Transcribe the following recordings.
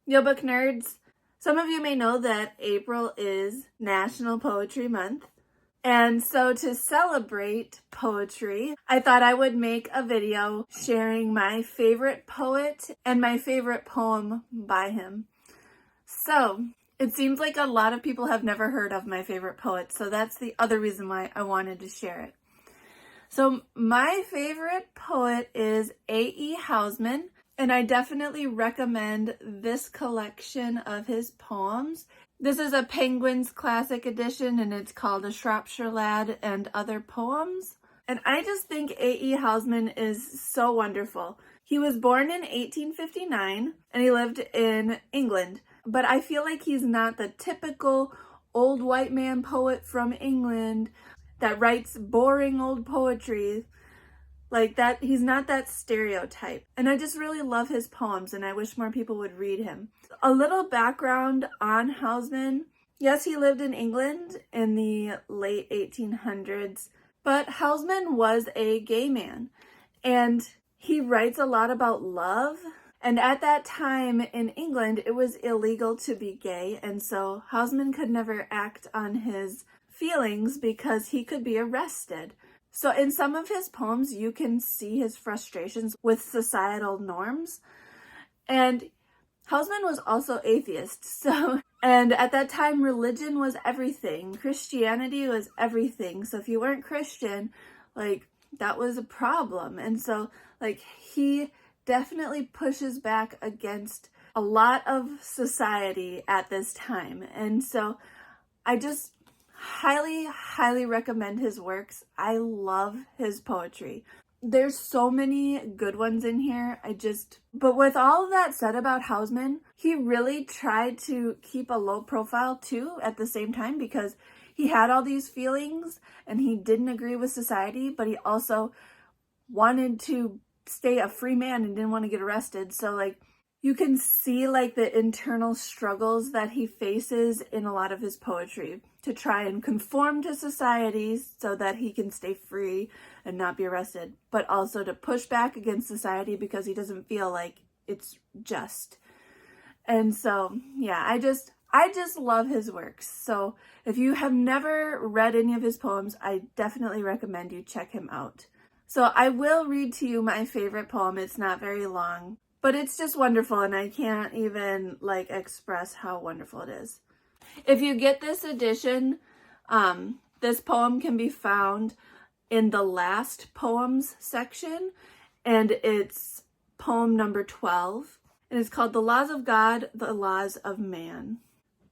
Yo, book nerds. Some of you may know that April is National Poetry Month. And so to celebrate poetry, I thought I would make a video sharing my favorite poet and my favorite poem by him. So it seems like a lot of people have never heard of my favorite poet, so that's the other reason why I wanted to share it. So my favorite poet is A.E. Housman, and I definitely recommend this collection of his poems. This is a Penguins Classic Edition, and it's called A Shropshire Lad and Other Poems. And I just think A.E. Housman is so wonderful. He was born in 1859, and he lived in England. But I feel like he's not the typical old white man poet from England that writes boring old poetry like that. He's not that stereotype. And I just really love his poems, and I wish more people would read him. A little background on Housman. Yes, he lived in England in the late 1800s, but Housman was a gay man, and he writes a lot about love. And at that time in England, it was illegal to be gay, and so Housman could never act on his feelings because he could be arrested. So in some of his poems, you can see his frustrations with societal norms. And Housman was also atheist. And at that time, religion was everything. Christianity was everything. So if you weren't Christian, that was a problem. And so he definitely pushes back against a lot of society at this time. And so I just highly recommend his works. I love his poetry. There's so many good ones in here. But with all of that said about Housman, he really tried to keep a low profile too at the same time, because he had all these feelings and he didn't agree with society, but he also wanted to stay a free man and didn't want to get arrested. So you can see the internal struggles that he faces in a lot of his poetry to try and conform to society so that he can stay free and not be arrested, but also to push back against society because he doesn't feel like it's just. And so, yeah, I just love his works. So if you have never read any of his poems, I definitely recommend you check him out. So I will read to you my favorite poem. It's not very long, but it's just wonderful, and I can't even express how wonderful it is. If you get this edition, this poem can be found in the last poems section, and it's poem number 12, and it's called The Laws of God, the Laws of Man.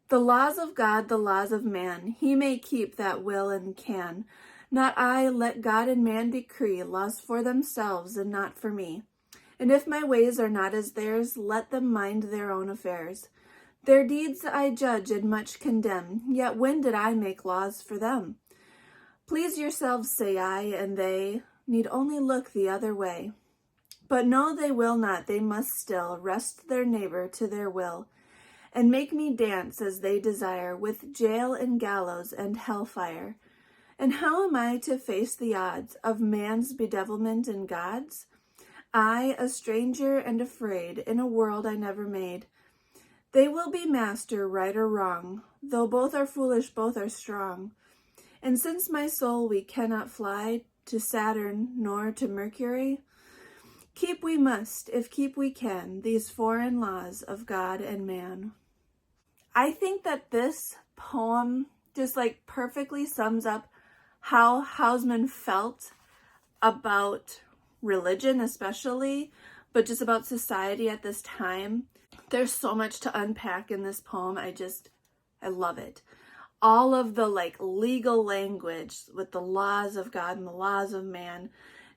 The laws of God, the laws of man, he may keep that will and can. Not I, let God and man decree laws for themselves and not for me. And if my ways are not as theirs, let them mind their own affairs. Their deeds I judge and much condemn, yet when did I make laws for them? Please yourselves, say I, and they need only look the other way. But no, they will not, they must still wrest their neighbor to their will, and make me dance as they desire, with jail and gallows and hellfire. And how am I to face the odds of man's bedevilment and God's? I, a stranger and afraid, in a world I never made. They will be master, right or wrong, though both are foolish, both are strong. And since my soul we cannot fly to Saturn nor to Mercury, keep we must, if keep we can, these foreign laws of God and man. I think that this poem just perfectly sums up how Housman felt about religion especially, but just about society at this time. There's so much to unpack in this poem. I love it. All of the legal language with the laws of God and the laws of man,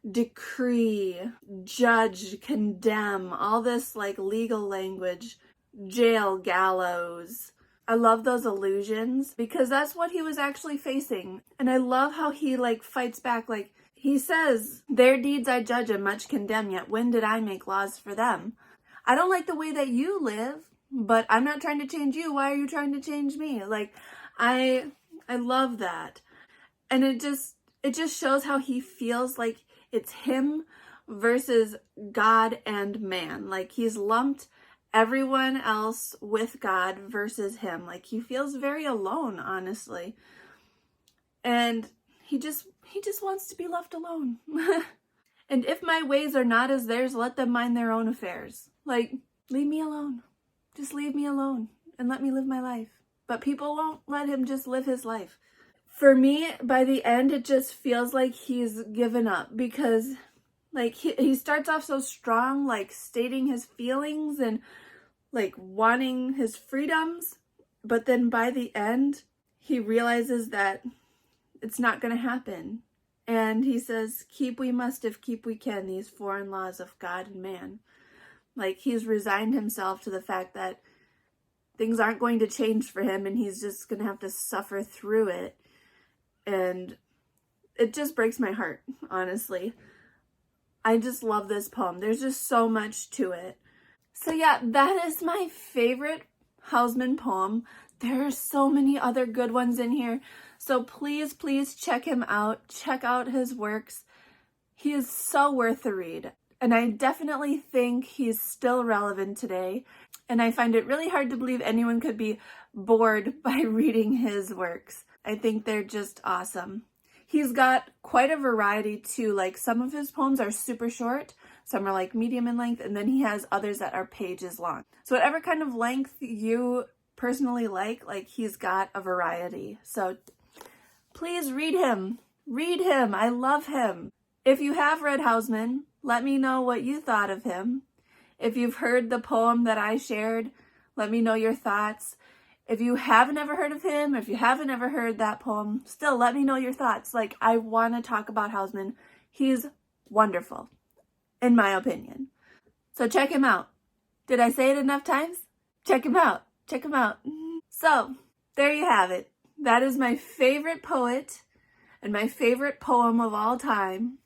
decree, judge, condemn, all this legal language, jail, gallows. I love those allusions because that's what he was actually facing. And I love how he fights back. He says, their deeds I judge and much condemn, yet when did I make laws for them? I don't like the way that you live, but I'm not trying to change you. Why are you trying to change me? I love that. And it just shows how he feels like it's him versus God and man. He's lumped everyone else with God versus him. Like, he feels very alone, honestly. And he just wants to be left alone. And if my ways are not as theirs, let them mind their own affairs. Like, leave me alone. Just leave me alone and let me live my life. But people won't let him just live his life. For me, by the end, it just feels like he's given up, because like he starts off so strong, like stating his feelings and like wanting his freedoms. But then by the end, he realizes that it's not going to happen. And he says, keep we must if keep we can these foreign laws of God and man. Like, he's resigned himself to the fact that things aren't going to change for him and he's just going to have to suffer through it. And it just breaks my heart, honestly. I just love this poem. There's just so much to it. So yeah, that is my favorite Housman poem. There are so many other good ones in here. So please, please check him out. Check out his works. He is so worth the read. And I definitely think he's still relevant today. And I find it really hard to believe anyone could be bored by reading his works. I think they're just awesome. He's got quite a variety too. Like, some of his poems are super short, some are like medium in length, and then he has others that are pages long. So whatever kind of length you personally like he's got a variety. So please read him. Read him. I love him. If you have read Housman, let me know what you thought of him. If you've heard the poem that I shared, let me know your thoughts. If you haven't ever heard of him, if you haven't ever heard that poem, still let me know your thoughts. Like, I want to talk about Housman. He's wonderful, in my opinion. So check him out. Did I say it enough times? Check him out. Check him out. So, there you have it. That is my favorite poet and my favorite poem of all time.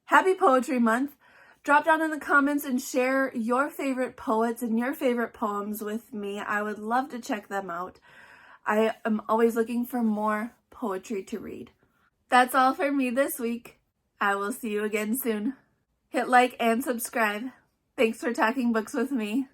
Happy Poetry Month. Drop down in the comments and share your favorite poets and your favorite poems with me. I would love to check them out. I am always looking for more poetry to read. That's all for me this week. I will see you again soon. Hit like and subscribe. Thanks for talking books with me.